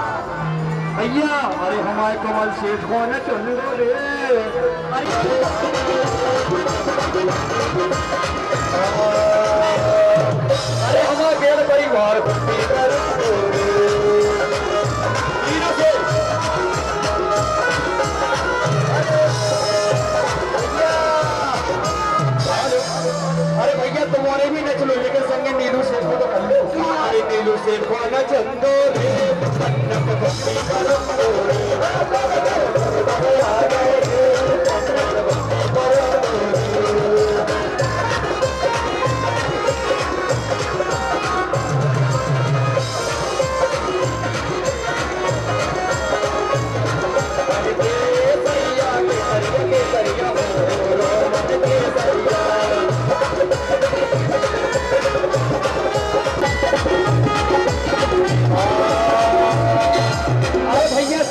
भैया अरे हमारे कमल सेठ को न चल रे अरे हमारे बेड़ परिवार अरे भैया तुम्हारे भी न चलो लेकिन संगे नीलू सेठ को तो कर लो। अरे नीलू सेठ को न चंदो रे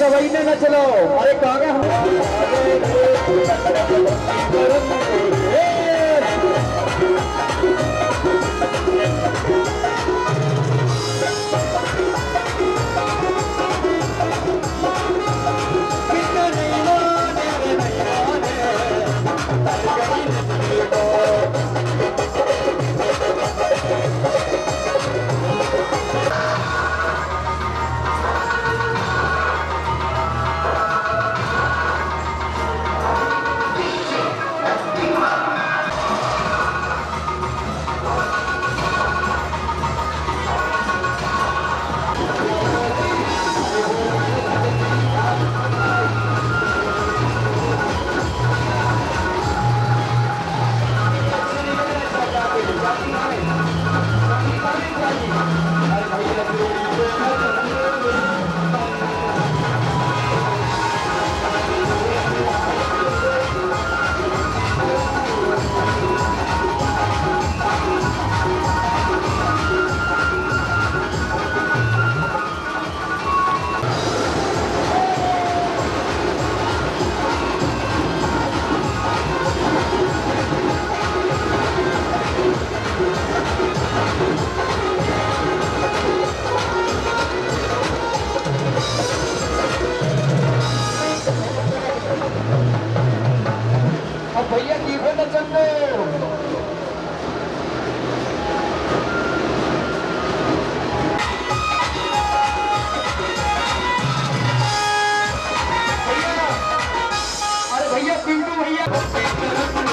सवई ने न चलो। अरे कहाँ गए हम भैया की न चंदो भैया पिंटू भैया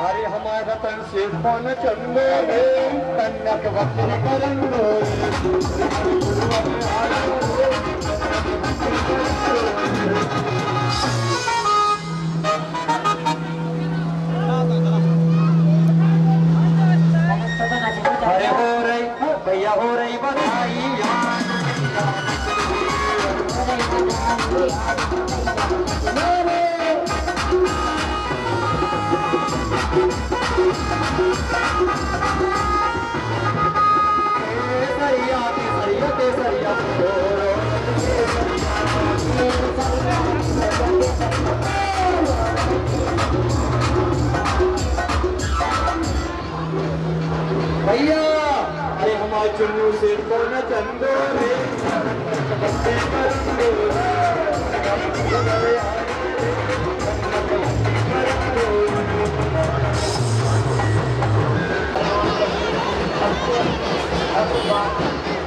अरे हमारा तन से कौन चंदो रे कन्या के वक्त करंदो अरे हो रही भैया हो रही बधाई भैया अरे हमारे चुन्नू से कौन चंदो रे अब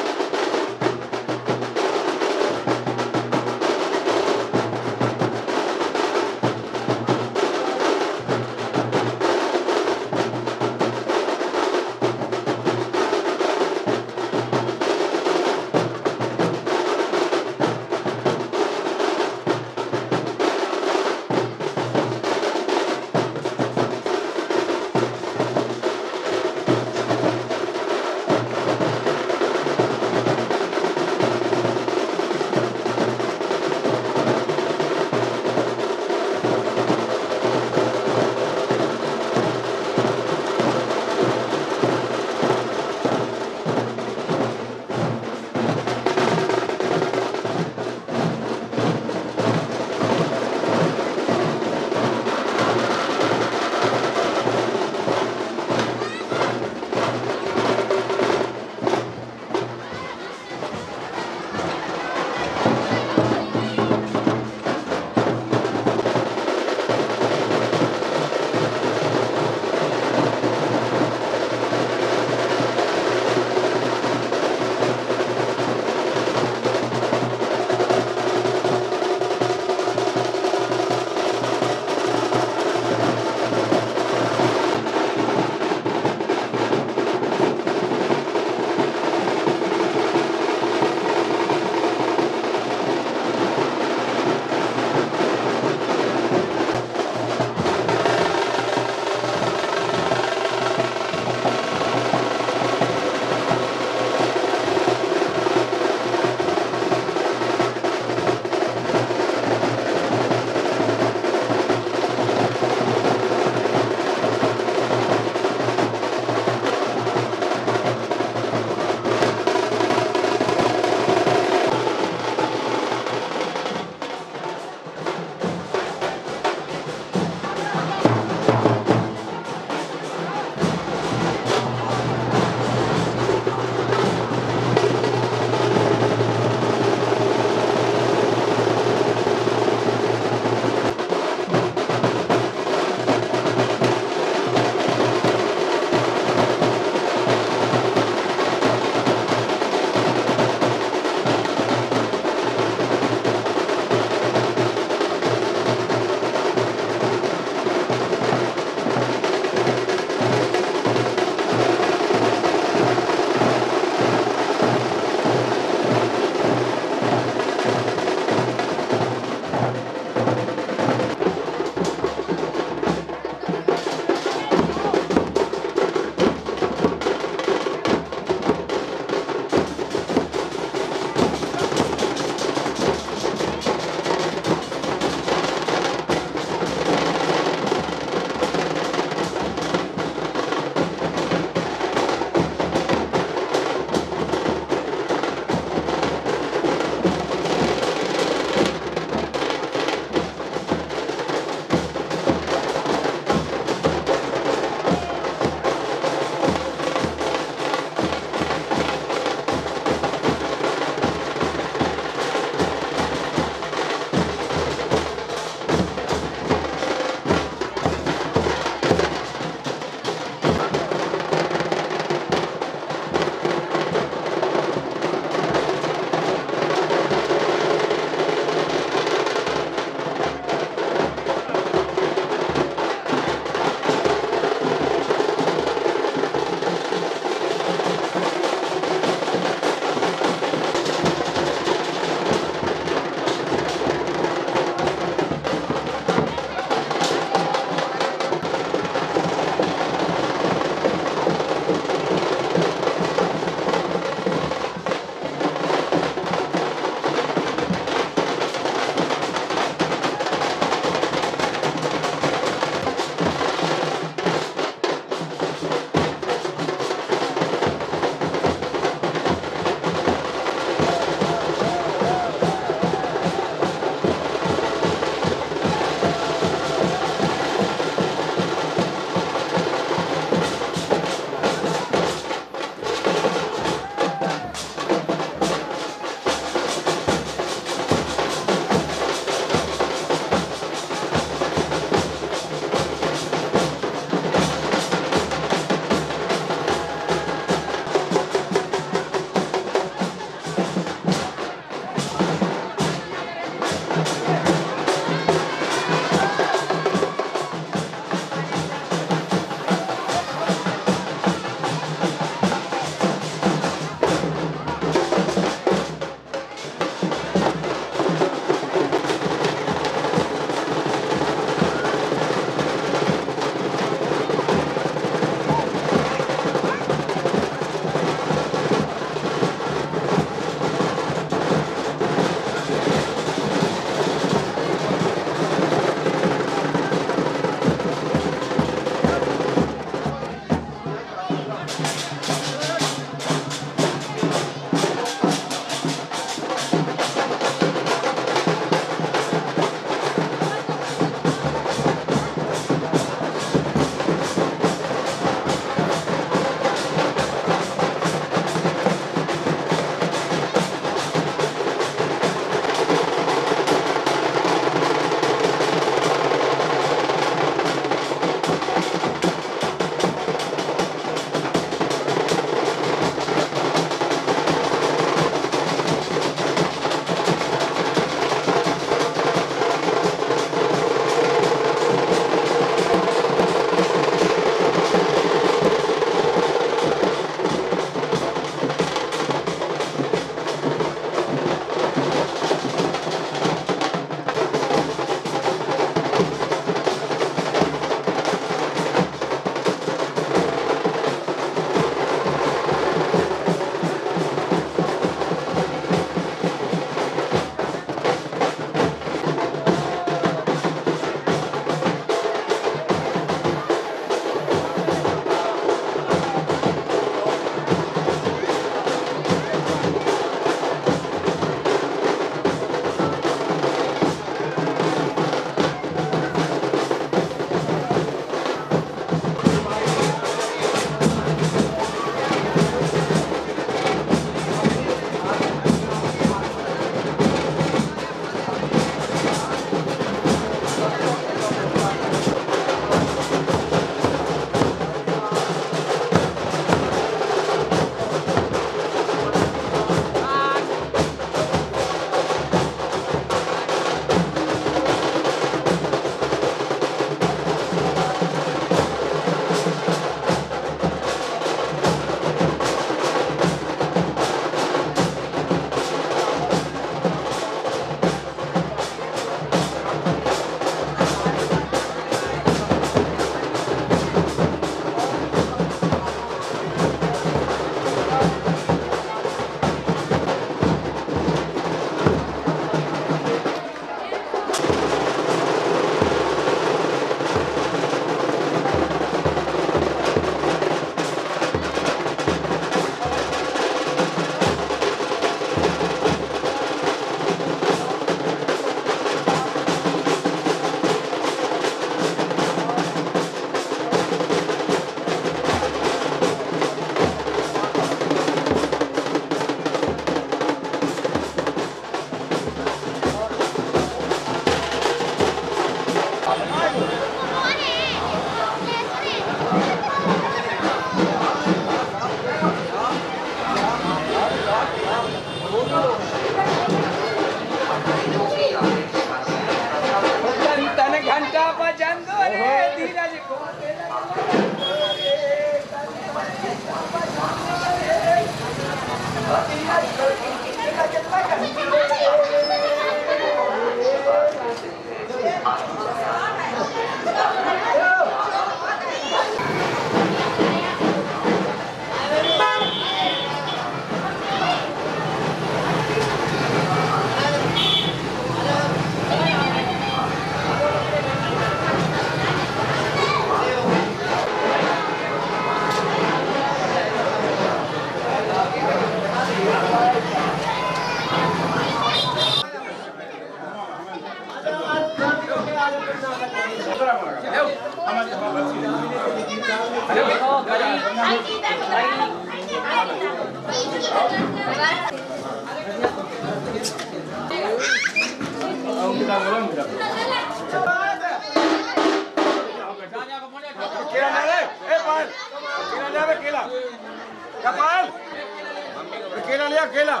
अकेला लिया अकेला।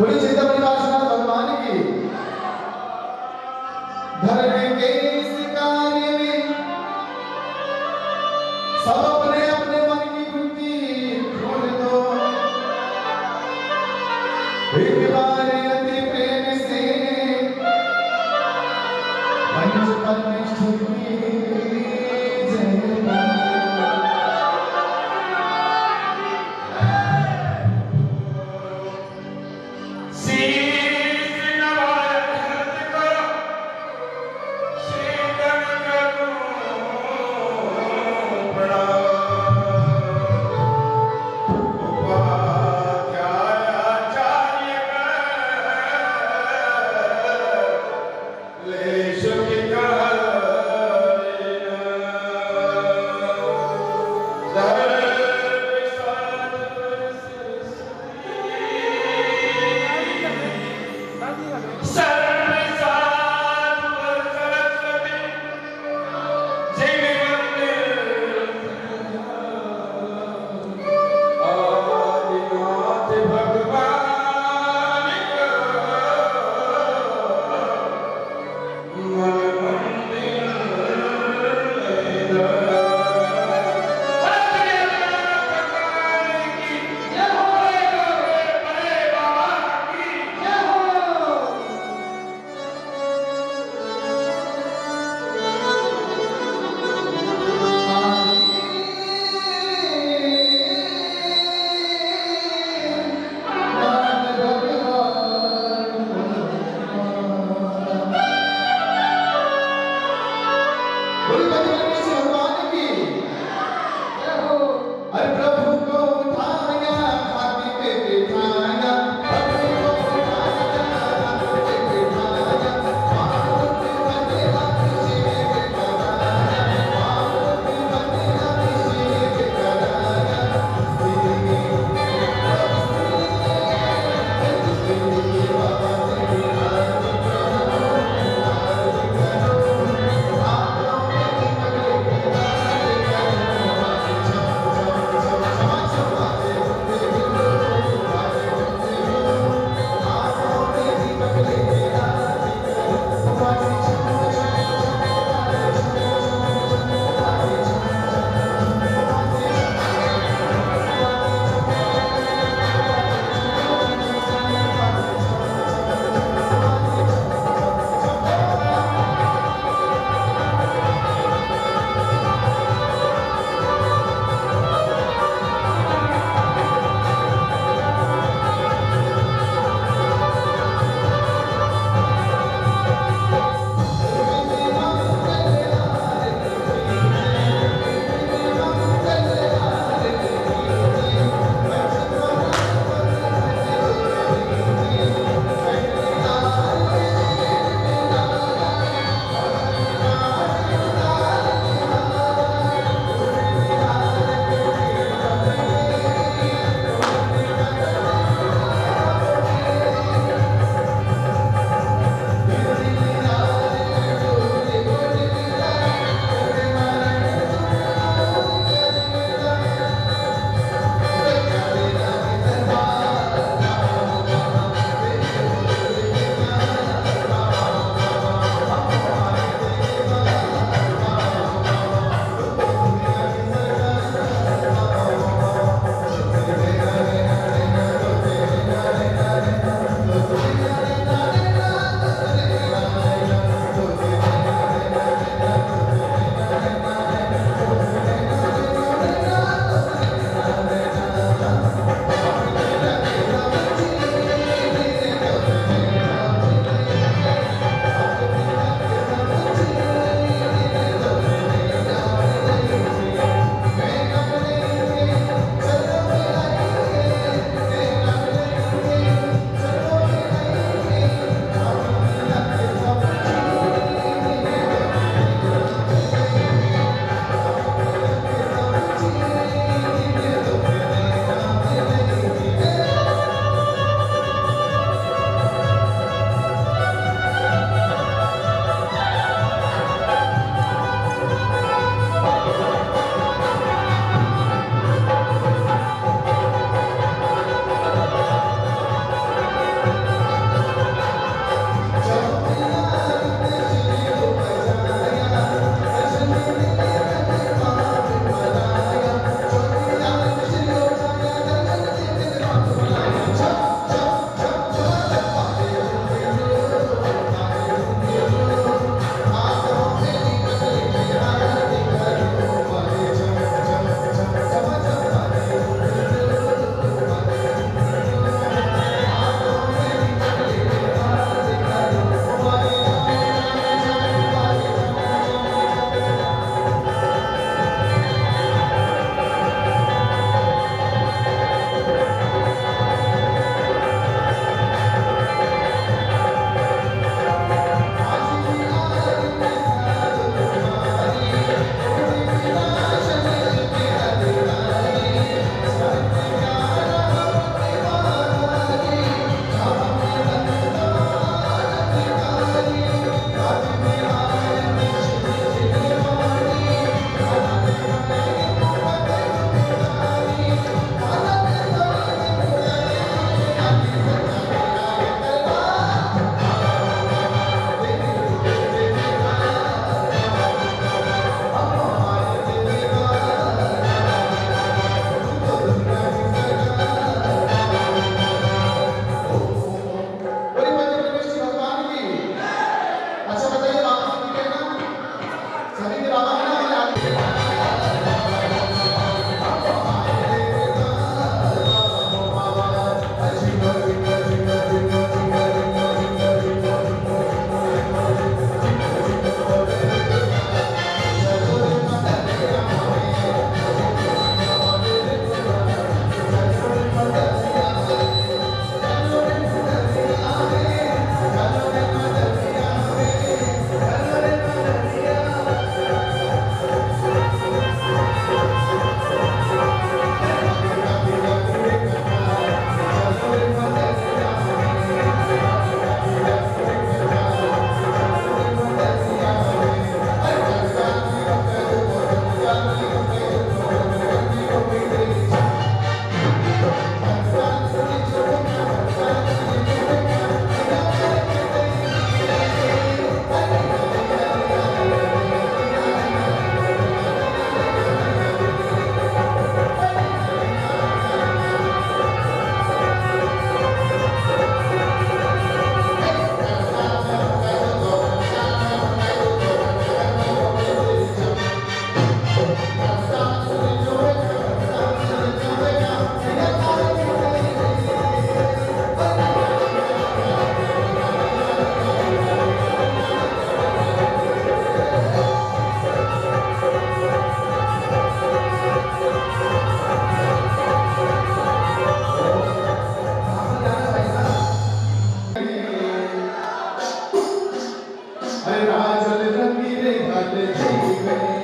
बोली चिंतामणि काशीनाथ भगवान की। धर्म के इस कार्य में सब अपने अपने मन की वृत्ति खोल दो। एक बार अति प्रेम से पंच परमेश्वर की जय बोलो। शीश नवाज को शीश अरे राजल रंगीले घाट जी गए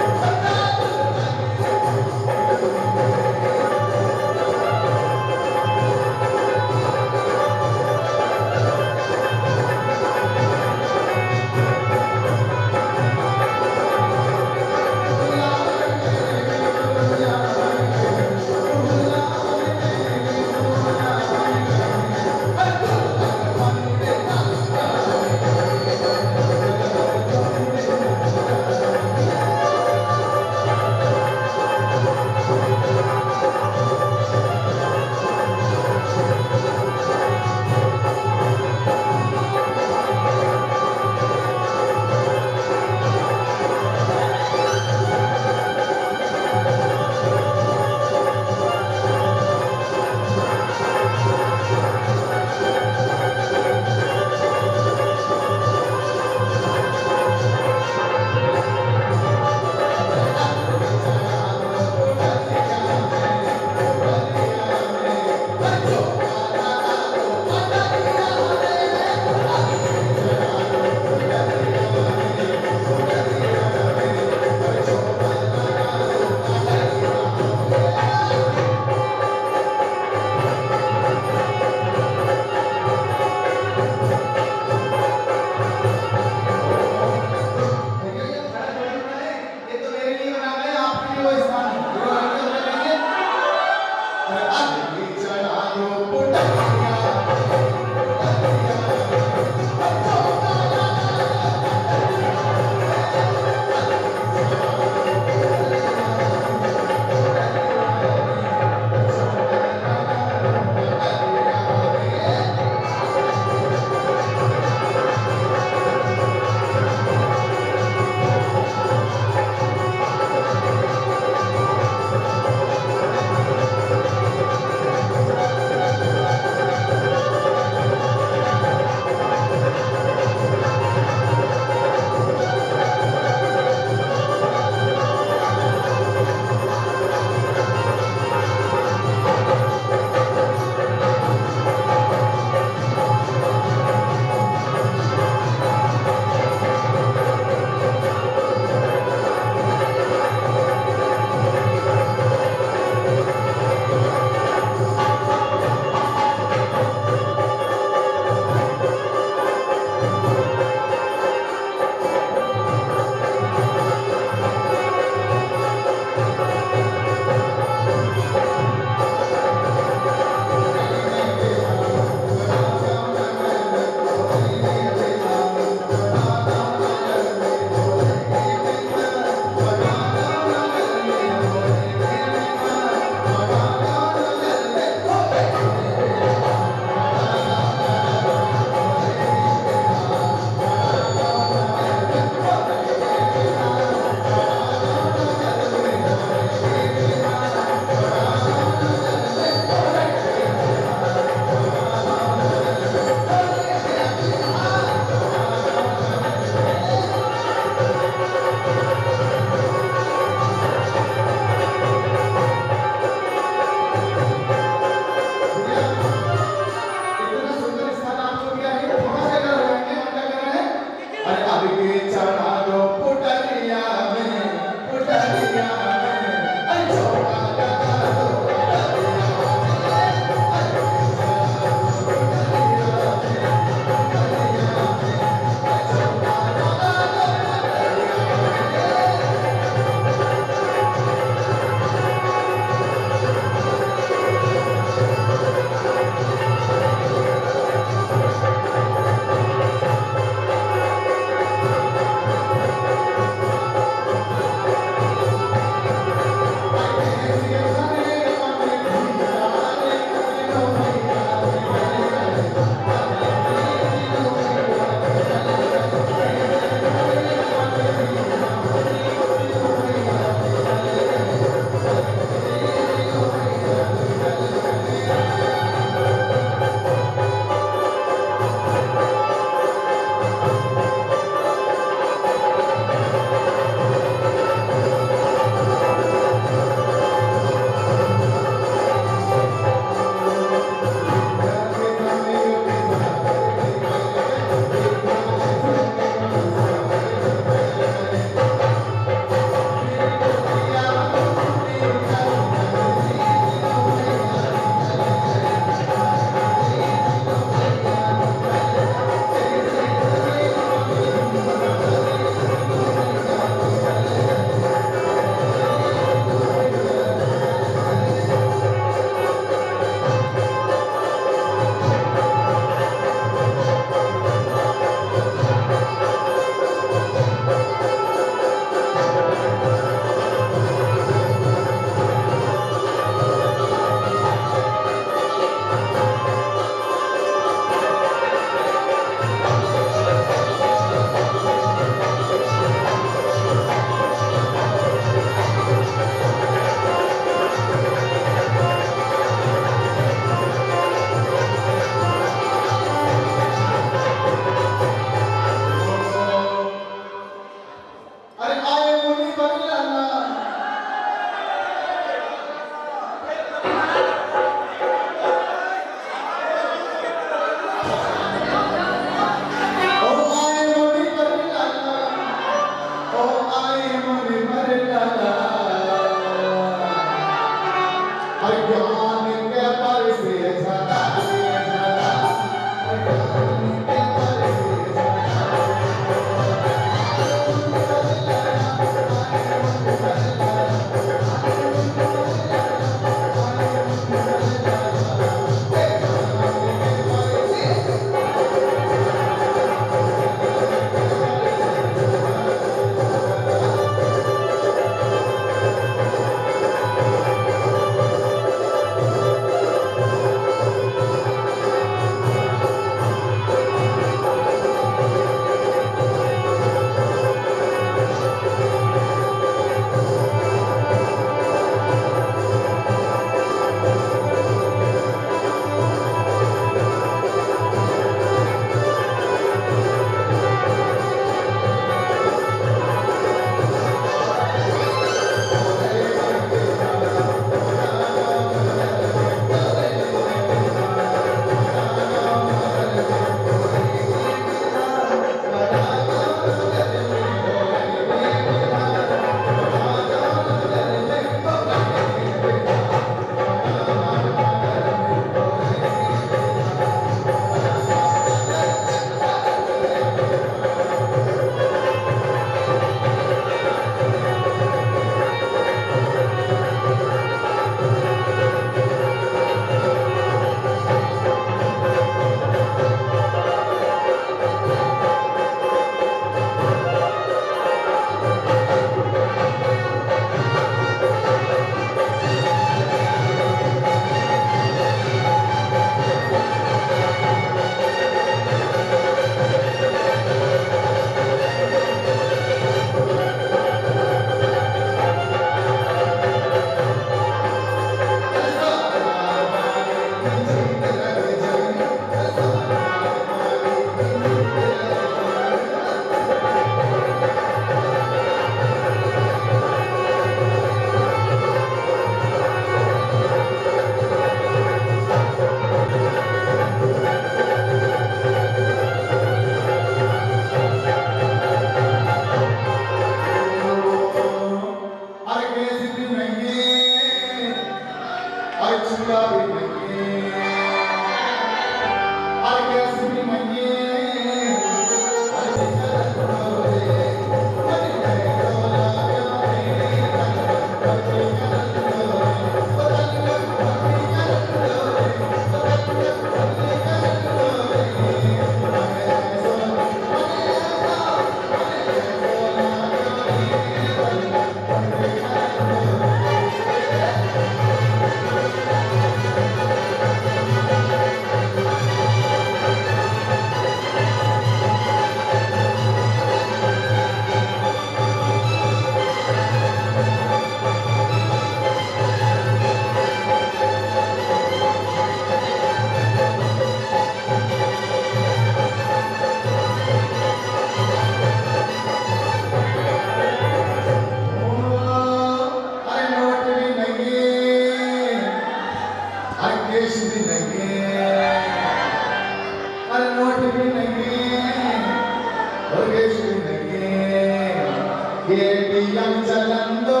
ATM चलंदो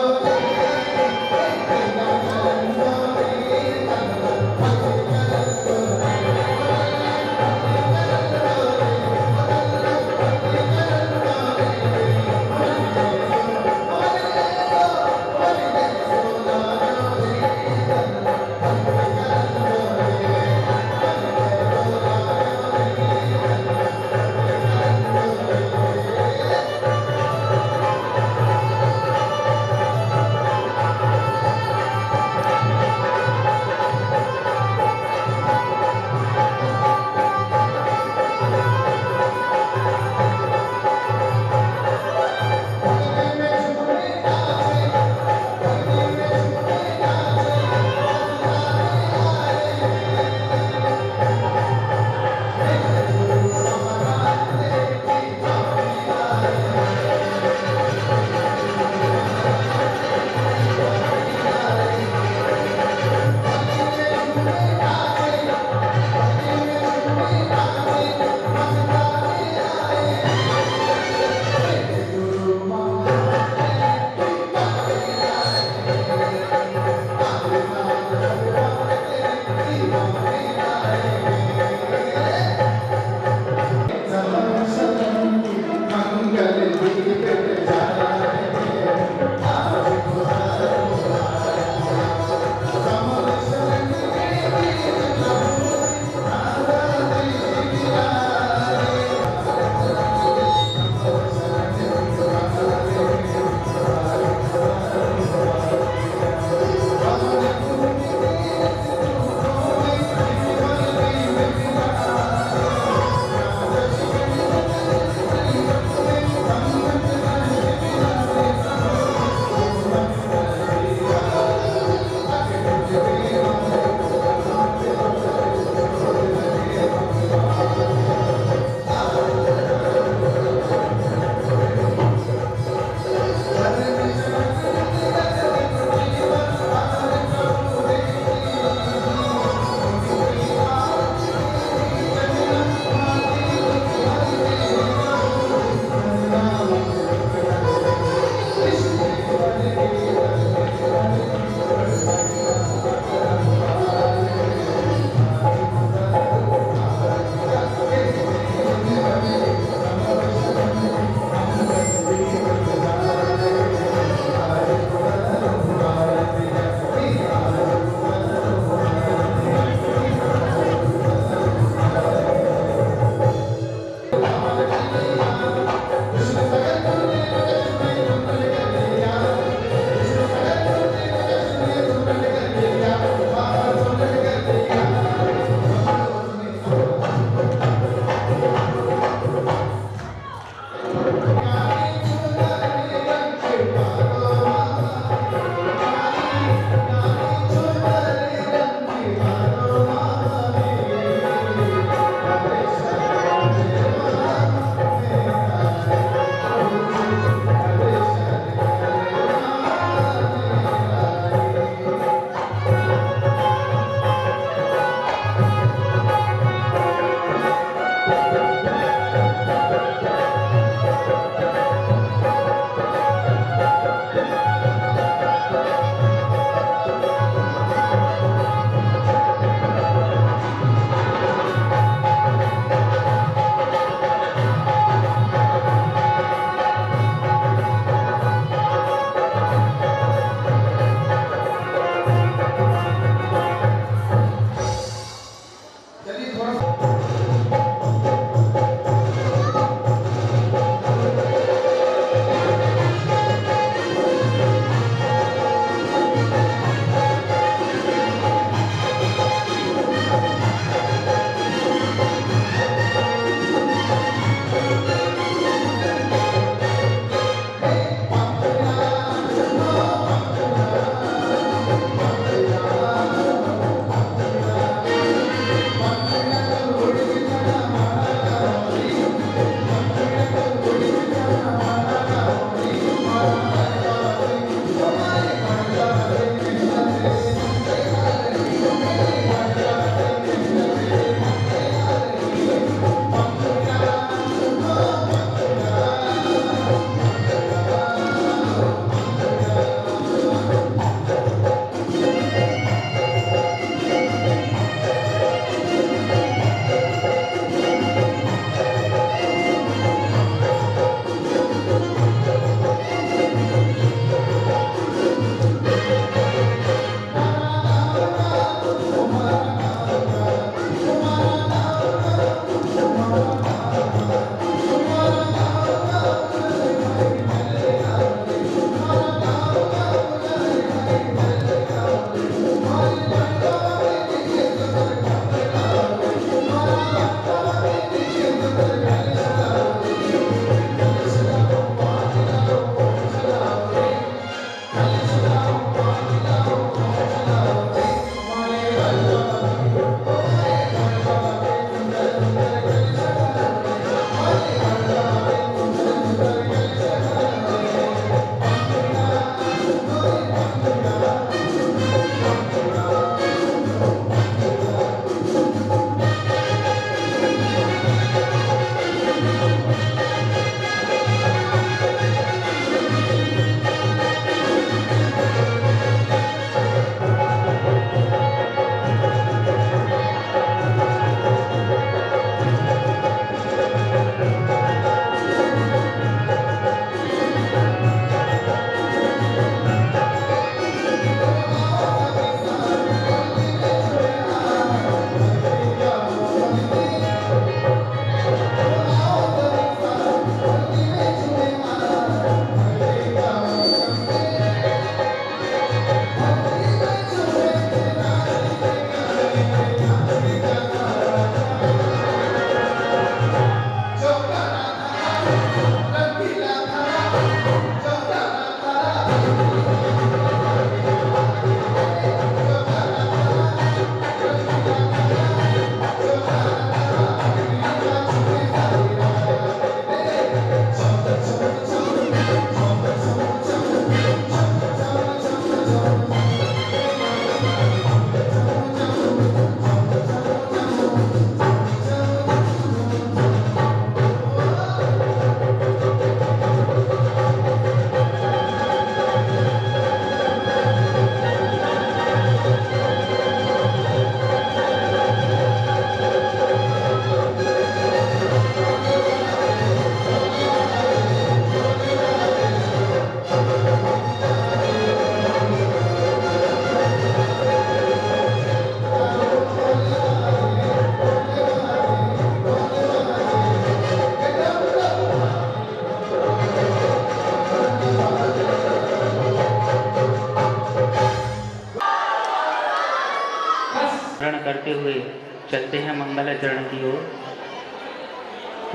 चलते हैं मंगलाचरण की ओर।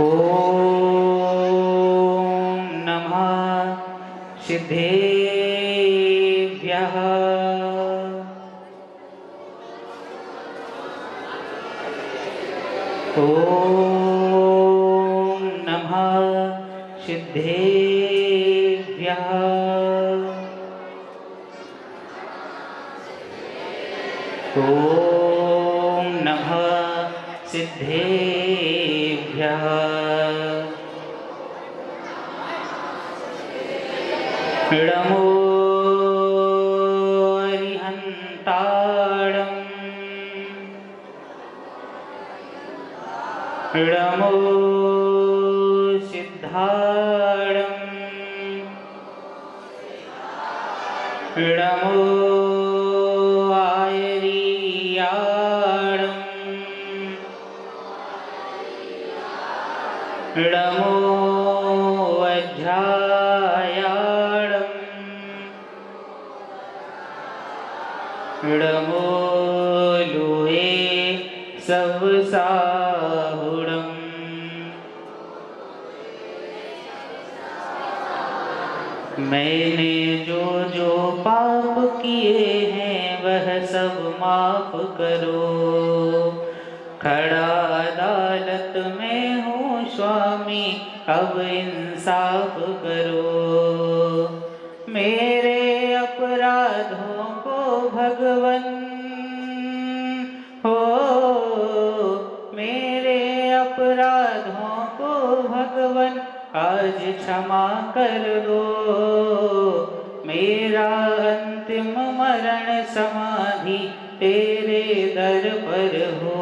ओम नमः सिद्धेभ्यः। ओम नमः सिद्धेभ्यः। ओम नमः सिद्धेभ्यः। नमो अरिहन्ताणं। नमो सिद्धाणं। नमो आयरीयाणं। नमो वज्रायाणं। नमो लोहे सवसाहुणम्। मैंने जो जो पाप किए हैं वह सब माफ करो। खड़ा अदालत में हूँ स्वामी, अब इंसाफ करो। मेरे अपराधों को भगवन हो, मेरे अपराधों को भगवन आज क्षमा कर दो। मेरा अंतिम मरण समाधि तेरे दर पर हो।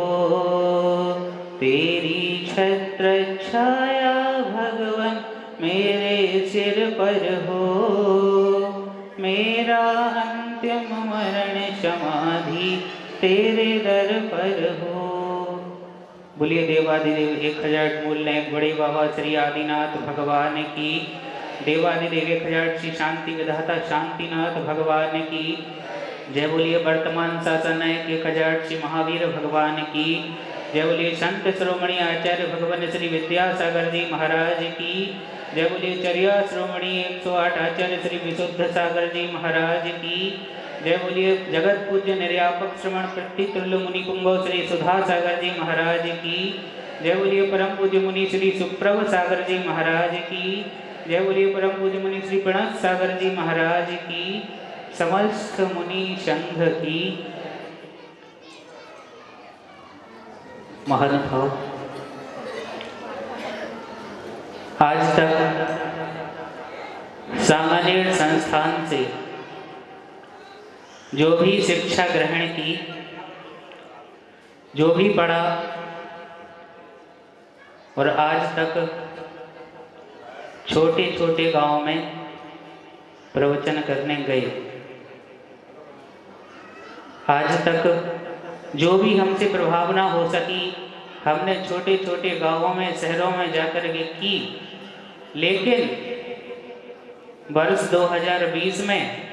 तेरी छत्र छाया भगवन मेरे सिर पर हो। मेरा अंतिम मरण समाधि तेरे दर पर हो। बोलिए देवादिदेव 1000 मूल्य बड़े बाबा श्री आदिनाथ भगवान की। देवादिदेव 1000 श्री शांति विधाता शांतिनाथ भगवान की जय। बोलिए वर्तमान शासन नायक 1000 श्री महावीर भगवान की जय। बोलिए संत श्रोमणी आचार्य भगवान श्री विद्यासागर जी महाराज की जय। बोलिए चर्या श्रोमणी 108 आचार्य श्री विशुद्ध सागर जी महाराज की जय। बोलिए जगत पूज्य निर्यापक श्रवण प्रतितुल्य मुनि पुंगव श्री सुधा सागर जी महाराज की जय। बोलिए परम पूज्य मुनि श्री सुप्रभ सागर जी महाराज की जय। बोलिए परम पूज्य मुनि श्री प्रणत सागर जी महाराज की। समस्त मुनि संघ की महानुभाव। आज तक सामान्य संस्थान से जो भी शिक्षा ग्रहण की, जो भी पढ़ा और आज तक छोटे छोटे गांव में प्रवचन करने गए, आज तक जो भी हमसे प्रभावना हो सकी हमने छोटे छोटे गांवों में शहरों में जाकर के की। लेकिन वर्ष 2020 में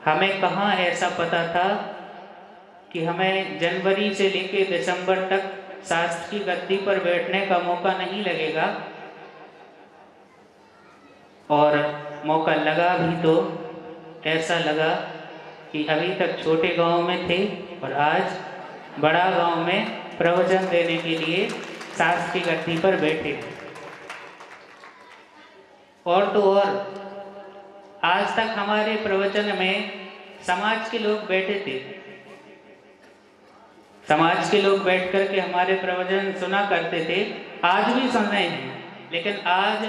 हमें कहाँ ऐसा पता था कि हमें जनवरी से लेकर दिसंबर तक शास्त्र की गद्दी पर बैठने का मौका नहीं लगेगा। और मौका लगा भी तो ऐसा लगा कि अभी तक छोटे गांव में थे और आज बड़ा गांव में प्रवचन देने के लिए शास्त्र की गद्दी पर बैठे। और तो और आज तक हमारे प्रवचन में समाज के लोग बैठे थे। समाज के लोग बैठ कर के हमारे प्रवचन सुना करते थे, आज भी सुन रहे हैं। लेकिन आज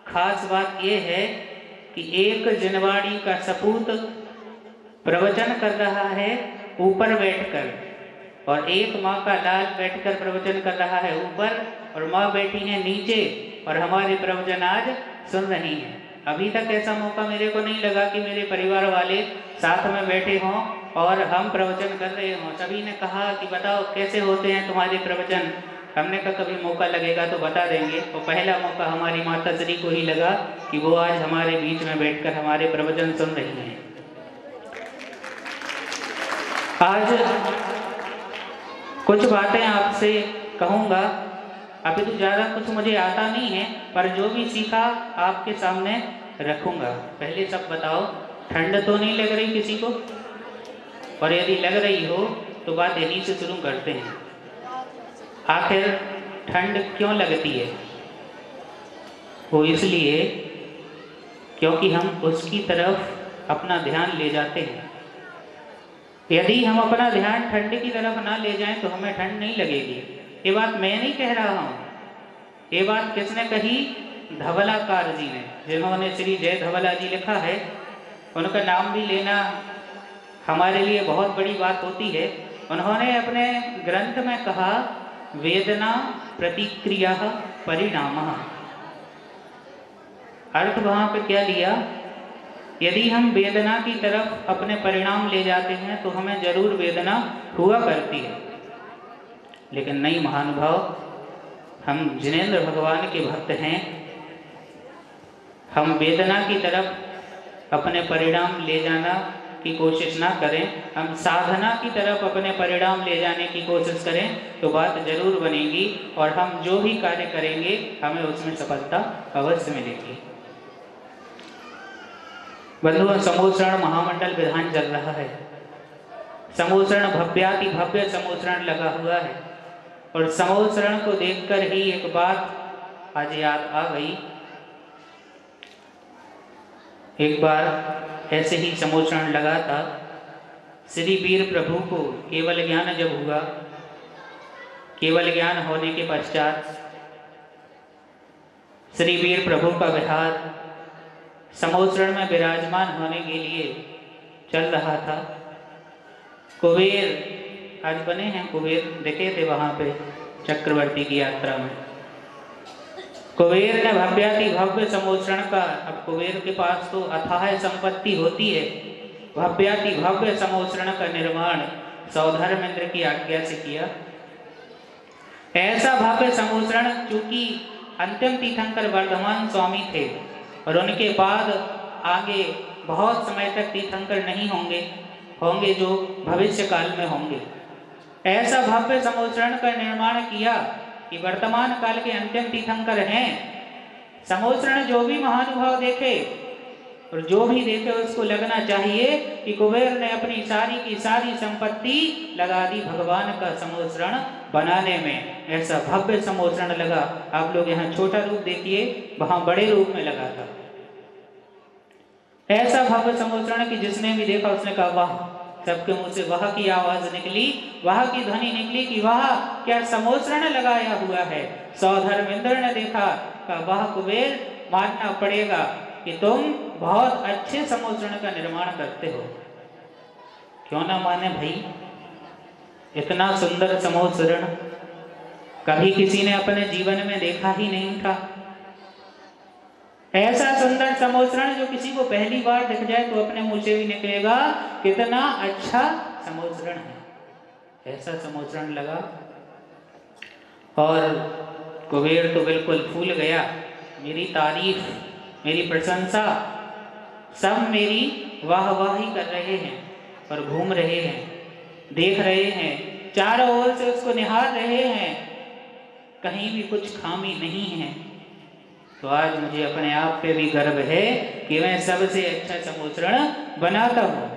खास बात यह है कि एक जनवाड़ी का सपूत प्रवचन कर रहा है ऊपर बैठकर, और एक माँ का लाल बैठकर प्रवचन कर रहा है ऊपर, और माँ बैठी है नीचे और हमारे प्रवचन आज सुन रही हैं। अभी तक ऐसा मौका मेरे को नहीं लगा कि मेरे परिवार वाले साथ में बैठे हों और हम प्रवचन कर रहे हों। सभी ने कहा कि बताओ कैसे होते हैं तुम्हारे प्रवचन। हमने कहा कभी मौका लगेगा तो बता देंगे। तो पहला मौका हमारी माता श्री को ही लगा कि वो आज हमारे बीच में बैठकर हमारे प्रवचन सुन रही हैं। आज कुछ बातें आपसे कहूँगा। अभी तो ज़्यादा कुछ मुझे आता नहीं है, पर जो भी सीखा आपके सामने रखूँगा। पहले सब बताओ, ठंड तो नहीं लग रही किसी को? और यदि लग रही हो तो बात यहीं से शुरू करते हैं। आखिर ठंड क्यों लगती है? वो इसलिए क्योंकि हम उसकी तरफ अपना ध्यान ले जाते हैं। यदि हम अपना ध्यान ठंड की तरफ ना ले जाएं तो हमें ठंड नहीं लगेगी। ये बात मैं नहीं कह रहा हूँ, ये बात किसने कही? धवलाकार जी ने, जिन्होंने श्री जय धवला जी लिखा है। उनका नाम भी लेना हमारे लिए बहुत बड़ी बात होती है। उन्होंने अपने ग्रंथ में कहा, वेदना प्रतिक्रिया परिणामः। अर्थ वहाँ पे क्या लिया? यदि हम वेदना की तरफ अपने परिणाम ले जाते हैं तो हमें जरूर वेदना हुआ करती है। लेकिन नहीं महानुभाव, हम जिनेंद्र भगवान के भक्त हैं। हम वेदना की तरफ अपने परिणाम ले जाना की कोशिश ना करें, हम साधना की तरफ अपने परिणाम ले जाने की कोशिश करें तो बात जरूर बनेगी और हम जो भी कार्य करेंगे हमें उसमें सफलता अवश्य मिलेगी। बंधुओं, समूहशरण महामंडल विधान चल रहा है। समूहशरण भव्याति भव्य समूहशरण लगा हुआ है और समूहशरण को देखकर ही एक बात आज याद आ गई। एक बार ऐसे ही समूहशरण लगा था। श्री वीर प्रभु को केवल ज्ञान जब हुआ, केवल ज्ञान होने के पश्चात श्री वीर प्रभु का विहार समूहशरण में विराजमान होने के लिए चल रहा था। कुबेर आज बने हैं, कुबेर देखे थे वहाँ पे चक्रवर्ती की यात्रा में। कुबेर ने भव्याति भव्य समूहशरण का, अब कुबेर के पास तो अथाह संपत्ति होती है, भव्याति भव्य समूहशरण का निर्माण सौधर्मेंद्र की आज्ञा से किया। ऐसा भव्य समूहशरण, चूंकि अंतिम तीर्थंकर वर्धमान स्वामी थे और उनके बाद आगे बहुत समय तक तीर्थंकर नहीं होंगे जो भविष्य काल में होंगे। ऐसा भव्य समूहशरण का निर्माण किया कि वर्तमान काल के अंतिम तीर्थंकर हैं। समूहशरण जो भी महानुभाव देखे और जो भी देखे उसको लगना चाहिए कि कुबेर ने अपनी सारी की सारी संपत्ति लगा दी भगवान का समूहशरण बनाने में। ऐसा भव्य समूहशरण लगा। आप लोग यहाँ छोटा रूप देखिए, वहां बड़े रूप में लगा था। ऐसा भव्य समूहशरण कि जिसने भी देखा उसने कहा वाह। सबके मुंह से वाह की आवाज निकली, वाह की ध्वनि निकली कि वाह क्या समूहशरण लगाया हुआ है। सौधर्मेंद्र ने देखा, कहा वाह कुबेर, मानना पड़ेगा कि तुम बहुत अच्छे समूहशरण का निर्माण करते हो। क्यों ना माने भाई, इतना सुंदर समूहशरण कभी किसी ने अपने जीवन में देखा ही नहीं था। ऐसा सुंदर समूहशरण जो किसी को पहली बार दिख जाए तो अपने मुंह से भी निकलेगा कितना अच्छा समूहशरण है। ऐसा समूहशरण लगा और कुबेर तो बिल्कुल फूल गया। मेरी तारीफ, मेरी प्रशंसा, सब मेरी वाह वाही कर रहे हैं और घूम रहे हैं, देख रहे हैं, चारों ओर से उसको निहार रहे हैं, कहीं भी कुछ खामी नहीं है। तो आज मुझे अपने आप पे भी गर्व है कि मैं सबसे अच्छा समूहशरण बनाता हूँ।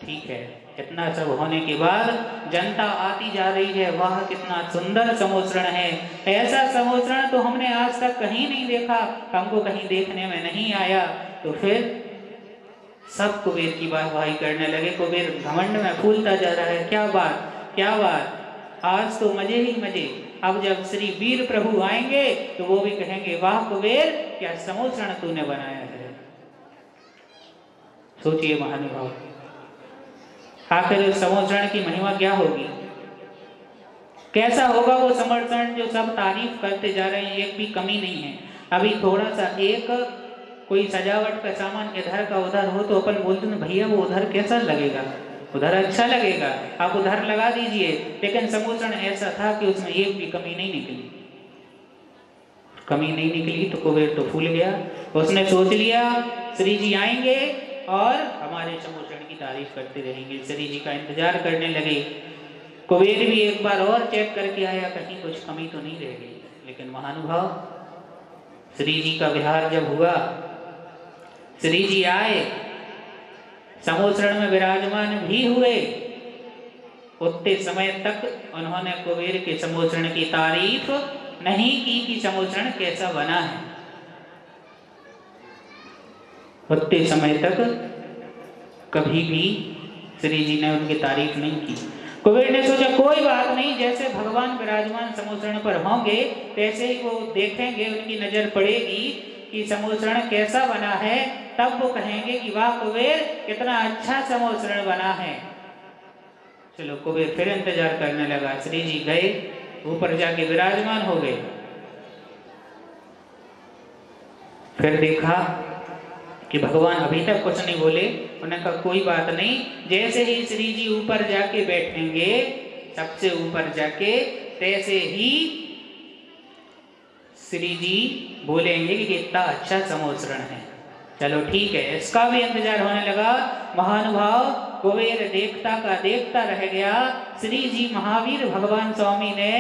ठीक है, इतना सब होने के बाद जनता आती जा रही है, वाह कितना सुंदर समूहशरण है। ऐसा समूहशरण तो हमने आज तक कहीं नहीं देखा, हमको कहीं देखने में नहीं आया। तो फिर सब कुबेर की वाहवाही करने लगे। कुबेर घमंड में फूलता जा रहा है, क्या बात क्या बात, आज तो मजे ही मजे। अब जब श्री वीर प्रभु आएंगे तो वो भी कहेंगे वाह कुबेर क्या समूहशरण तूने बनाया है। सोचिए महानुभाव, आखिर उस समूहशरण की महिमा क्या होगी, कैसा होगा वो समूहशरण जो सब तारीफ करते जा रहे हैं, एक भी कमी नहीं है। अभी थोड़ा सा एक कोई सजावट का सामान इधर का उधर हो तो अपन बोलते हैं भैया वो उधर कैसा लगेगा, उधर अच्छा लगेगा, आप उधर लगा दीजिए। लेकिन समूहशरण ऐसा था कि उसमें एक भी कमी नहीं निकली। कमी नहीं निकली तो कुबेर तो फूल गया। उसने सोच लिया श्री जी आएंगे और हमारे समूहशरण की तारीफ करते रहेंगे। श्री जी का इंतजार करने लगे। कुबेर भी एक बार और चेक करके आया, कहीं कुछ कमी तो नहीं रह गई। लेकिन महानुभाव, श्री जी का विहार जब हुआ, श्री जी आए, समोसरण में विराजमान भी हुए, उतने समय तक उन्होंने कुबेर के समोसरण की तारीफ नहीं की कि समोसरण कैसा बना है। उतने समय तक कभी भी श्री जी ने उनकी तारीफ नहीं की। कुबेर ने सोचा कोई बात नहीं, जैसे भगवान विराजमान समोसरण पर होंगे तैसे ही वो देखेंगे, उनकी नजर पड़ेगी कि समोसरण कैसा बना है, तब वो कहेंगे कि वाह कुबेर कितना अच्छा समोसरण बना है। चलो कुबेर फिर इंतजार करने लगा। श्री जी गए, ऊपर जाके विराजमान हो गए। फिर देखा कि भगवान अभी तक कुछ नहीं बोले। उन्होंने कहा कोई बात नहीं, जैसे ही श्री जी ऊपर जाके बैठेंगे, सबसे ऊपर जाके, तैसे ही श्री जी बोलेंगे कि कितना अच्छा समोसरण है। चलो ठीक है, इसका भी इंतजार होने लगा। महानुभाव, कुबेर देखता का देखता रह गया। श्री जी महावीर भगवान स्वामी ने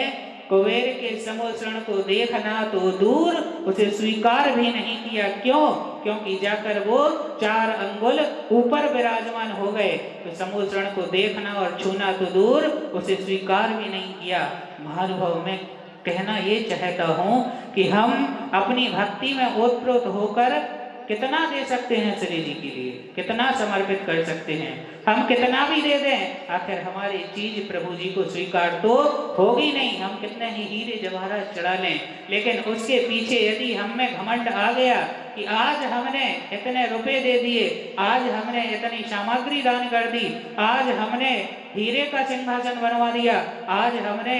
कुबेर के समोसरण को देखना तो दूर, उसे स्वीकार भी नहीं किया। क्यों? क्योंकि जाकर वो 4 अंगुल ऊपर विराजमान हो गए, तो समोसरण को देखना और छूना तो दूर, उसे स्वीकार भी नहीं किया। महानुभाव, मैं कहना ये चाहता हूँ कि हम अपनी भक्ति में ओतप्रोत होकर कितना दे सकते हैं श्री जी के लिए, कितना समर्पित कर सकते हैं। हम कितना भी दे दें, आखिर हमारी चीज प्रभु जी को स्वीकार तो होगी नहीं। हम कितने ही हीरे जवाहरात चढ़ा लें, लेकिन उसके पीछे यदि हम में घमंड आ गया कि आज हमने इतने रुपए दे दिए, आज हमने इतनी सामग्री दान कर दी, आज हमने हीरे का सिंहासन बनवा दिया, आज हमने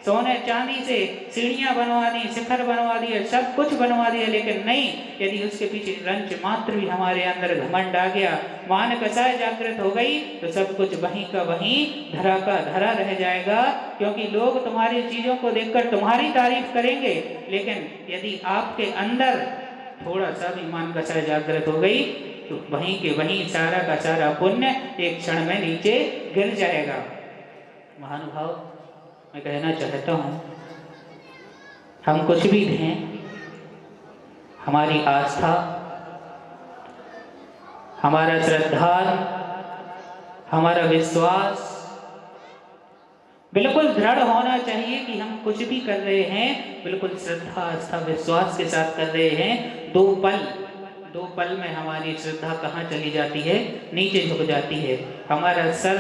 सोने चांदी से सीढ़ियां बनवा दी, शिखर बनवा दिए, सब कुछ बनवा दिया, लेकिन नहीं, यदि उसके पीछे रंच मात्र भी हमारे अंदर घमंड आ गया, मान कसाय जागृत हो गई, तो सब कुछ वहीं का वहीं, धरा का धरा रह जाएगा। क्योंकि लोग तुम्हारी चीजों को देखकर तुम्हारी तारीफ करेंगे, लेकिन यदि आपके अंदर थोड़ा सा भी मान कसाय जागृत हो गई, तो वहीं के वहीं सारा का सारा पुण्य एक क्षण में नीचे गिर जाएगा। महानुभाव, मैं कहना चाहता हूँ, हम कुछ भी दें, हमारी आस्था, हमारा श्रद्धा, हमारा विश्वास बिल्कुल दृढ़ होना चाहिए कि हम कुछ भी कर रहे हैं बिल्कुल श्रद्धा, आस्था, विश्वास के साथ कर रहे हैं। दो पल में हमारी श्रद्धा कहाँ चली जाती है? नीचे झुक जाती है। हमारा सर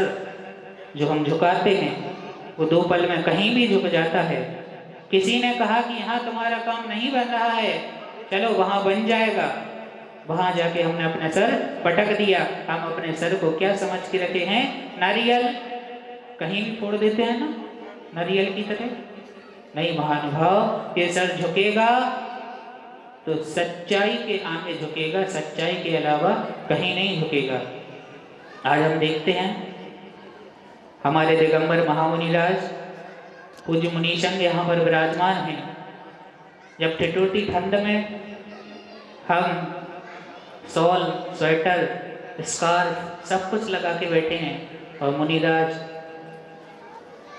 जो हम झुकाते हैं वो 2 पल में कहीं भी झुक जाता है। किसी ने कहा कि यहाँ तुम्हारा काम नहीं बन रहा है, चलो वहाँ बन जाएगा, वहाँ जाके हमने अपना सर पटक दिया। हम अपने सर को क्या समझ के रखे हैं? नारियल, कहीं भी फोड़ देते हैं ना, नारियल की तरह। नहीं महानुभाव, ये सर झुकेगा तो सच्चाई के आगे झुकेगा, सच्चाई के अलावा कहीं नहीं झुकेगा। आज हम देखते हैं हमारे दिगंबर महामुनिराज पूज्य मुनीशंग यहाँ पर विराजमान हैं। जब ठिठुरती ठंड में हम शॉल, स्वेटर, स्कार्फ सब कुछ लगा के बैठे हैं, और मुनिराज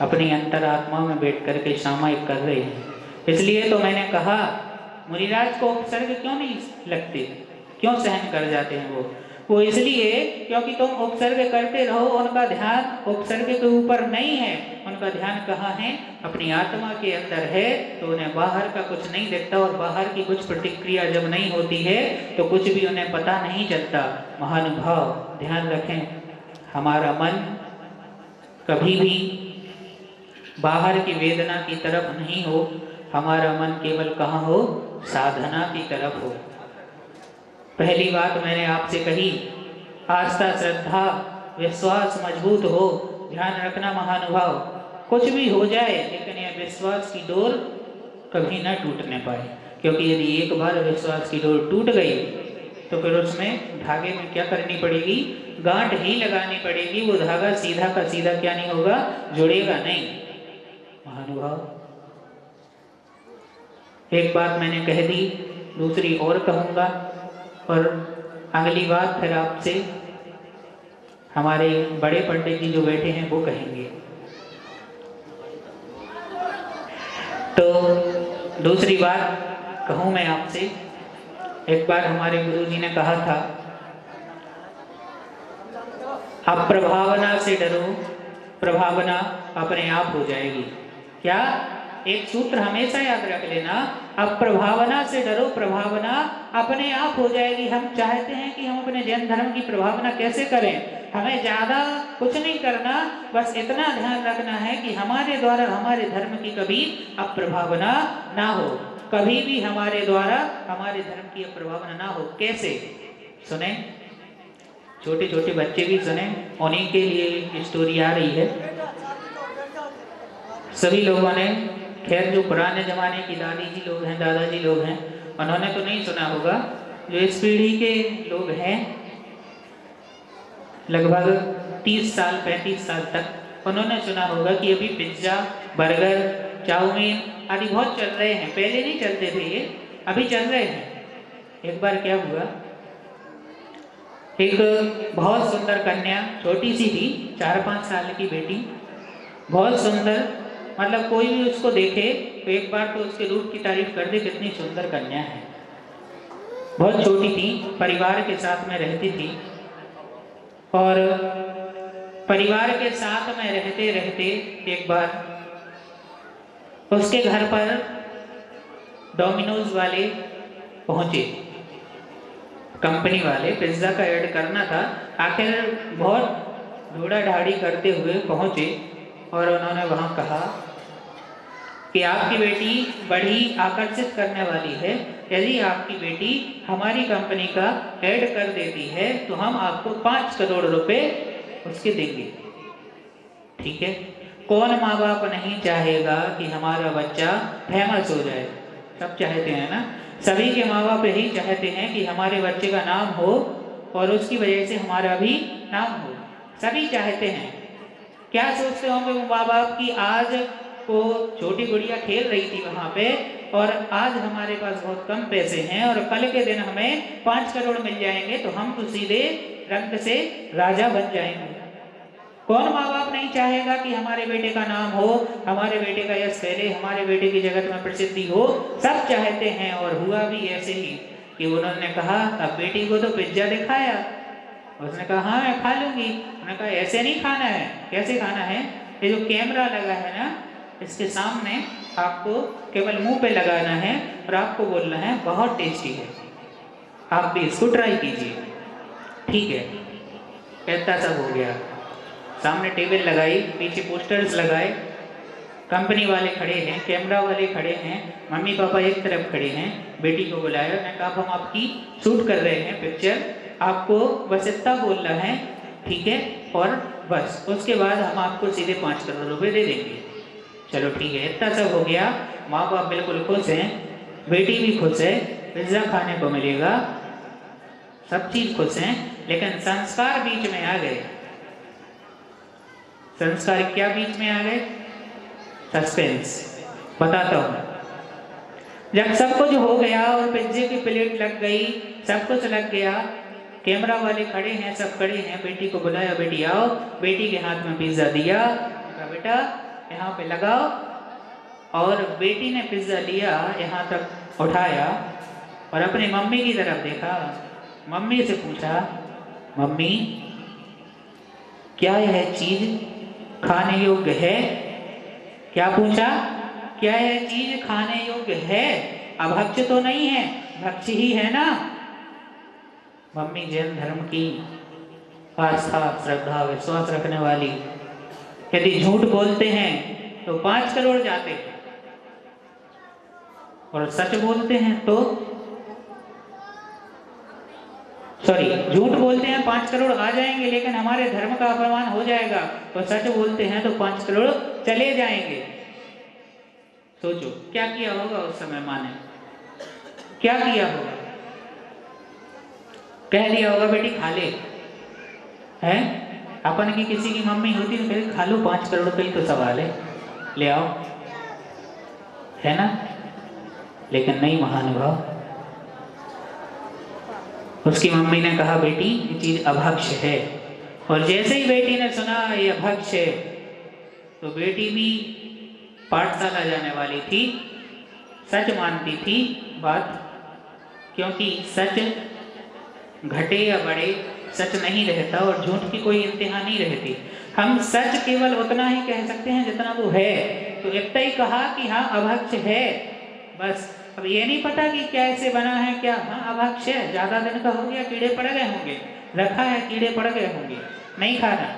अपनी अंतरात्मा में बैठ करके सामायिक कर रहे हैं। इसलिए तो मैंने कहा मुनिराज को उपसर्ग क्यों नहीं लगते, क्यों सहन कर जाते हैं वो इसलिए क्योंकि तुम उपसर्ग करते रहो, उनका ध्यान उपसर्ग के ऊपर नहीं है, उनका ध्यान कहाँ है? अपनी आत्मा के अंदर है। तो उन्हें बाहर का कुछ नहीं दिखता, और बाहर की कुछ प्रतिक्रिया जब नहीं होती है तो कुछ भी उन्हें पता नहीं चलता। महानुभाव, ध्यान रखें, हमारा मन कभी भी बाहर की वेदना की तरफ नहीं हो, हमारा मन केवल कहाँ हो? साधना की तरफ हो। पहली बात मैंने आपसे कही, आस्था, श्रद्धा, विश्वास मजबूत हो। ध्यान रखना महानुभाव, कुछ भी हो जाए लेकिन यह विश्वास की डोर कभी ना टूटने पाए, क्योंकि यदि एक बार विश्वास की डोर टूट गई तो फिर उसमें धागे में क्या करनी पड़ेगी? गांठ ही लगानी पड़ेगी। वो धागा सीधा का सीधा क्या नहीं होगा? जुड़ेगा नहीं। महानुभाव, एक बात मैंने कह दी, दूसरी और कहूँगा, और अगली बात फिर आपसे हमारे बड़े पंडित जी जो बैठे हैं वो कहेंगे। तो दूसरी बात कहूँ मैं आपसे, एक बार हमारे गुरुजी ने कहा था, अप्रभावना से डरो, प्रभावना अपने आप हो जाएगी। क्या? एक सूत्र हमेशा याद रख लेना, अप्रभावना से डरो, प्रभावना अपने आप हो जाएगी। हम चाहते हैं कि हम अपने जैन धर्म की प्रभावना कैसे करें? हमें ज़्यादा कुछ नहीं करना, बस इतना ध्यान रखना है कि हमारे द्वारा हमारे धर्म की कभी अप्रभावना ना हो, कभी भी हमारे द्वारा हमारे धर्म की अप्रभावना ना हो। कैसे? सुने, छोटे छोटे बच्चे भी सुने, उन्हीं के लिए एक स्टोरी आ रही है। सभी लोगों ने, खैर जो पुराने ज़माने की दादी जी लोग हैं, दादाजी लोग हैं, उन्होंने तो नहीं सुना होगा। जो इस पीढ़ी के लोग हैं, लगभग 30 साल 35 साल तक, उन्होंने सुना होगा कि अभी पिज्ज़ा, बर्गर, चाउमीन आदि बहुत चल रहे हैं। पहले नहीं चलते थे ये, अभी चल रहे हैं। एक बार क्या हुआ, एक बहुत सुंदर कन्या, छोटी सी थी, 4-5 साल की बेटी, बहुत सुंदर, मतलब कोई भी उसको देखे तो एक बार तो उसके रूप की तारीफ कर दे, कितनी सुंदर कन्या है। बहुत छोटी थी, परिवार के साथ में रहती थी, और परिवार के साथ में रहते रहते एक बार उसके घर पर डोमिनोज वाले पहुंचे, कंपनी वाले, पिज्ज़ा का ऐड करना था। आखिर बहुत ढूढ़ा ढाड़ी करते हुए पहुंचे और उन्होंने वहां कहा कि आपकी बेटी बड़ी आकर्षित करने वाली है, यदि आपकी बेटी हमारी कंपनी का ऐड कर देती है तो हम आपको 5 करोड़ रुपए उसके देंगे। ठीक है, कौन माँ बाप नहीं चाहेगा कि हमारा बच्चा फेमस हो जाए? सब चाहते हैं ना, सभी के माँ बाप यही चाहते हैं कि हमारे बच्चे का नाम हो और उसकी वजह से हमारा भी नाम हो, सभी चाहते हैं। क्या सोचते होंगे वो माँ बाप की, आज वो छोटी गुड़िया खेल रही थी वहाँ पे, और आज हमारे पास बहुत कम पैसे हैं और कल के दिन हमें 5 करोड़ मिल जाएंगे तो हम तो सीधे रंग से राजा बन जाएंगे। कौन माँ बाप नहीं चाहेगा कि हमारे बेटे का नाम हो, हमारे बेटे का यश फैले, हमारे बेटे की जगत में प्रसिद्धि हो? सब चाहते हैं। और हुआ भी ऐसे ही कि उन्होंने कहा, अब बेटी को तो पिज्जा दिखाया, उसने कहा हाँ मैं खा लूंगी। उन्होंने कहा ऐसे नहीं खाना है। कैसे खाना है? ये जो कैमरा लगा है ना, इसके सामने आपको केवल मुंह पे लगाना है और आपको बोलना है बहुत टेस्टी है, आप भी इसको ट्राई कीजिए। ठीक है, कहता सब हो गया। सामने टेबल लगाई, पीछे पोस्टर्स लगाए, कंपनी वाले खड़े हैं, कैमरा वाले खड़े हैं, मम्मी पापा एक तरफ खड़े हैं। बेटी को बुलाया, मैंने कहा हम आपकी शूट कर रहे हैं पिक्चर, आपको बस इतना बोलना है, ठीक है, और बस उसके बाद हम आपको सीधे 5 करोड़ रुपए दे देंगे। चलो ठीक है, इतना सब हो गया। माँ बाप बिल्कुल खुश हैं, बेटी भी खुश है, पिज्ज़ा खाने को मिलेगा, सब चीज़ खुश हैं। लेकिन संस्कार बीच में आ गए। संस्कार क्या बीच में आ गए? सस्पेंस। बताता हूँ। जब सब कुछ हो गया और पिज्जे की प्लेट लग गई, सब कुछ लग गया, कैमरा वाले खड़े हैं, सब खड़े हैं, बेटी को बुलाया, बेटी आओ, बेटी के हाथ में पिज्ज़ा दिया, कहा बेटा यहाँ पे लगाओ, और बेटी ने पिज्ज़ा लिया, यहाँ तक उठाया और अपनी मम्मी की तरफ देखा, मम्मी से पूछा, मम्मी क्या यह चीज़ खाने योग्य है? क्या पूछा? क्या यह चीज़ खाने योग्य है? अभक्ष तो नहीं है, भक्ष ही है ना? मम्मी जैन धर्म की आस्था, श्रद्धा, विश्वास रखने वाली, यदि झूठ बोलते हैं तो 5 करोड़ जाते हैं और सच बोलते हैं तो झूठ बोलते हैं 5 करोड़ आ जाएंगे, लेकिन हमारे धर्म का अपमान हो जाएगा, और सच बोलते हैं तो 5 करोड़ चले जाएंगे। सोचो क्या किया होगा उस समय माँ ने? क्या किया होगा? कह दिया होगा बेटी खा ले, हैं? अपन की किसी की मम्मी होती तो कहती खा लो, 5 करोड़ रुपए ही तो सवाल है, ले आओ, है ना? लेकिन नहीं महानुभाव, उसकी मम्मी ने कहा बेटी ये चीज अभक्ष है, और जैसे ही बेटी ने सुना ये अभक्ष है तो बेटी भी पाठशाला जाने वाली थी, सच मानती थी बात, क्योंकि सच घटे या बढ़े सच नहीं रहता और झूठ की कोई इंतहा नहीं रहती। हम सच केवल उतना ही कह सकते हैं जितना वो है। तो इतना ही कहा कि हाँ अभक्ष है, बस। अब ये नहीं पता कि क्या ऐसे बना है, क्या हाँ अभक्ष है, ज़्यादा दिन का हो गया, कीड़े पड़ गए होंगे, रखा है कीड़े पड़ गए होंगे, नहीं खाना,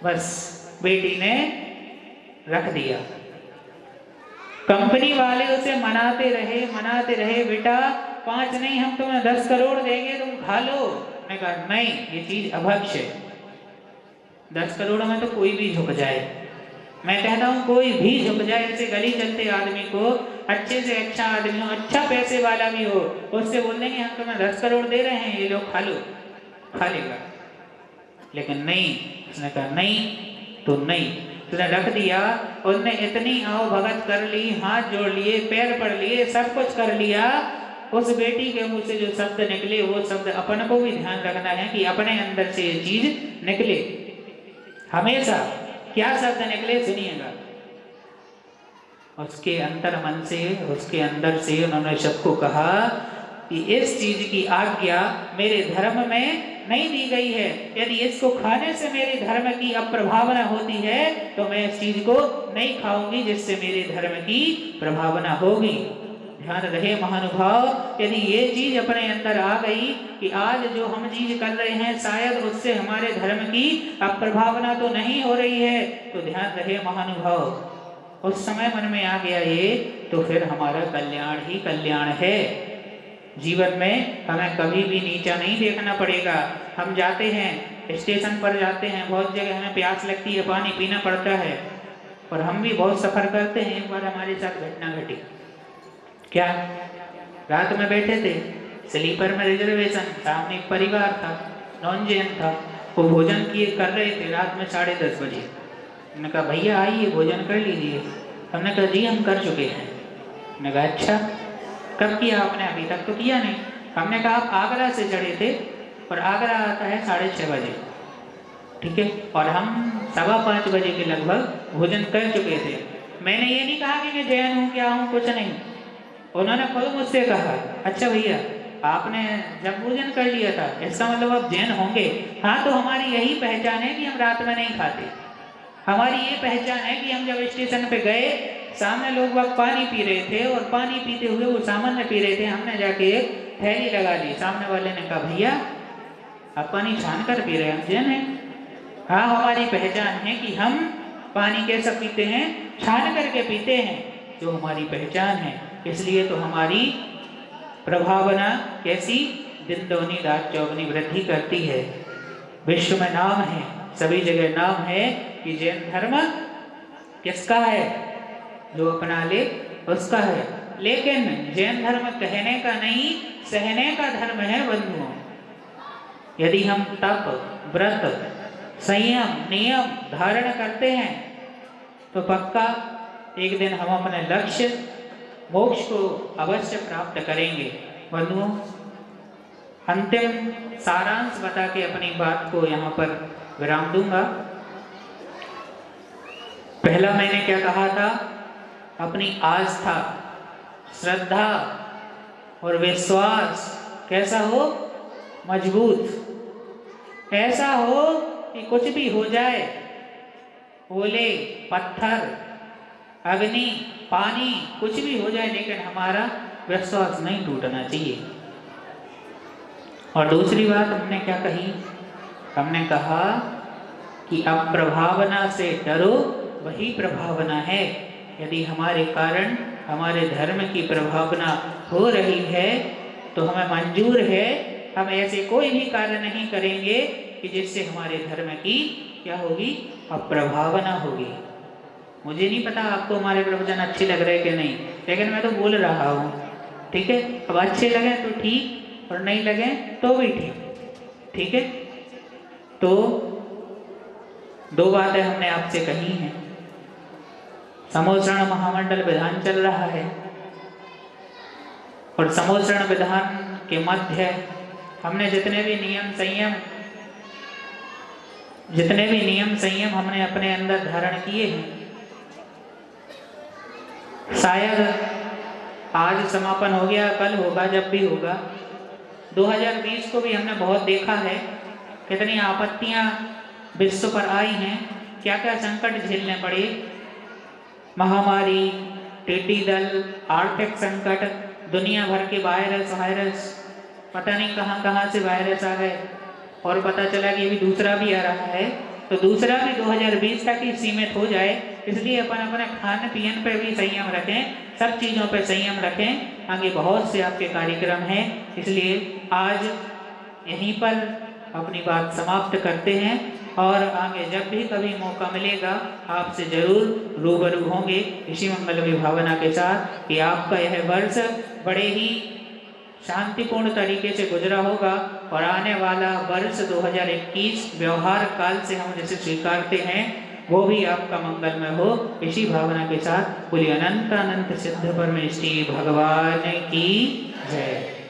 बस बेटी ने रख दिया। कंपनी वाले उसे मनाते रहे, बेटा 5 नहीं हम तुम्हें 10 करोड़ देंगे, तुम खा लो। मैंने कहा नहीं, ये चीज अभक्ष है। 10 करोड़ में तो कोई भी झुक जाए, मैं कहता हूँ कोई भी झुक जाए। ऐसे गली चलते आदमी को, अच्छे से अच्छा आदमी हो, अच्छा पैसे वाला भी हो, उससे बोल देंगे हम तुम्हें 10 करोड़ दे रहे हैं, ये लोग खा लो, खा लेगा। लेकिन नहीं, उसने कहा नहीं तो नहीं, उसने रख दिया। उसने इतनी आओ भगत कर ली, हाथ जोड़ लिए, पैर पड़ लिए, सब कुछ कर लिया। उस बेटी के मुंह से जो शब्द निकले, वो शब्द अपन को भी ध्यान रखना है कि अपने अंदर से ये चीज निकले। हमेशा क्या शब्द निकले सुनिएगा। उसके अंतर मन से, उसके अंदर से उन्होंने सबको कहा कि इस चीज की आज्ञा मेरे धर्म में नहीं दी गई है, यदि इसको खाने से मेरे धर्म की अप्रभावना होती है तो मैं इस चीज को नहीं खाऊंगी जिससे मेरे धर्म की प्रभावना होगी। ध्यान रहे महानुभाव, यदि ये चीज अपने अंदर आ गई कि आज जो हम चीज कर रहे हैं शायद उससे हमारे धर्म की अप्रभावना तो नहीं हो रही है, तो ध्यान रहे महानुभाव, उस समय मन में आ गया ये, तो फिर हमारा कल्याण ही कल्याण है। जीवन में हमें कभी भी नीचा नहीं देखना पड़ेगा। हम जाते हैं, स्टेशन पर जाते हैं, बहुत जगह हमें प्यास लगती है, पानी पीना पड़ता है, और हम भी बहुत सफ़र करते हैं। एक बार हमारे साथ घटना घटी। क्या, रात में बैठे थे, स्लीपर में रिजर्वेशन, सामने एक परिवार था, नॉन जैन था, वो भोजन किए कर रहे थे रात में 10:30 बजे। हमने कहा भैया आइए भोजन कर लीजिए। हमने कहा जी हम कर चुके हैं। हमने कहा अच्छा, कब किया आपने? अभी तक तो किया नहीं। हमने कहा आप आगरा से चढ़े थे और आगरा आता है 6:30 बजे, ठीक है, और हम 5:15 बजे के लगभग भोजन कर चुके थे। मैंने ये नहीं कहा कि मैं जैन हूँ क्या हूँ, कुछ नहीं। उन्होंने खुद मुझसे कहा अच्छा भैया आपने जब भोजन कर लिया था इसका मतलब आप जैन होंगे? हाँ, तो हमारी यही पहचान है कि हम रात में नहीं खाते। हमारी ये पहचान है कि हम जब स्टेशन पे गए, सामने लोग वक्त पानी पी रहे थे और पानी पीते हुए वो सामान्य पी रहे थे, हमने जाके एक थैली लगा ली। सामने वाले ने कहा भैया आप पानी छान कर पी रहे हैं, हम जैन हैं। हाँ, हमारी पहचान है कि हम पानी कैसा पीते हैं, छान करके पीते हैं, जो हमारी पहचान है। इसलिए तो हमारी प्रभावना कैसी, दिन दोनी रात चौगनी वृद्धि करती है। विश्व में नाम है, सभी जगह नाम है कि जैन धर्म किसका है, जो अपना ले उसका है। लेकिन जैन धर्म कहने का नहीं, सहने का धर्म है बंधुओं। यदि हम तप, व्रत, संयम, नियम धारण करते हैं तो पक्का एक दिन हम अपने लक्ष्य मोक्ष को अवश्य प्राप्त करेंगे। बंधुओं, अंतिम सारांश बता के अपनी बात को यहाँ पर विराम दूंगा। पहला मैंने क्या कहा था, अपनी आस्था, श्रद्धा और विश्वास कैसा हो, मजबूत। ऐसा हो कि कुछ भी हो जाए, ओले, पत्थर, अग्नि, पानी, कुछ भी हो जाए, लेकिन हमारा विश्वास नहीं टूटना चाहिए। और दूसरी बात हमने क्या कही, हमने कहा कि अब प्रभावना से डरो, वही प्रभावना है। यदि हमारे कारण हमारे धर्म की प्रभावना हो रही है तो हमें मंजूर है, हम ऐसे कोई भी कार्य नहीं करेंगे कि जिससे हमारे धर्म की क्या होगी, अप्रभावना होगी। मुझे नहीं पता आपको हमारे प्रवचन अच्छे लग रहे कि नहीं, लेकिन मैं तो बोल रहा हूँ, ठीक है। अब अच्छे लगे तो ठीक, और नहीं लगे तो भी ठीक, ठीक है। तो 2 बातें हमने आपसे कही हैं। समोषण महामंडल विधान चल रहा है और समोषण विधान के मध्य हमने जितने भी नियम संयम हमने अपने अंदर धारण किए हैं, शायद आज समापन हो गया, कल होगा, जब भी होगा। 2020 को भी हमने बहुत देखा है, कितनी आपत्तियां विश्व पर आई हैं, क्या क्या संकट झेलने पड़े। महामारी, टिड्डी दल, आर्थिक संकट, दुनिया भर के वायरस, पता नहीं कहाँ कहाँ से वायरस आ गए, और पता चला कि अभी दूसरा भी आ रहा है। तो दूसरा भी 2020 तक ही सीमित हो जाए, इसलिए अपन अपने खान पीन पे भी संयम रखें, सब चीज़ों पे संयम रखें। आगे बहुत से आपके कार्यक्रम हैं, इसलिए आज यहीं पर अपनी बात समाप्त करते हैं, और आगे जब भी कभी मौका मिलेगा आपसे जरूर रूबरू होंगे, इसी मंगलमय भावना के साथ कि आपका यह वर्ष बड़े ही शांतिपूर्ण तरीके से गुजरा होगा, और आने वाला वर्ष 2021 व्यवहार काल से हम जिसे स्वीकारते हैं वो भी आपका मंगलमय हो, इसी भावना के साथ बोलिए अनंत अनंत सिद्ध परमेष्टि भगवान की जय।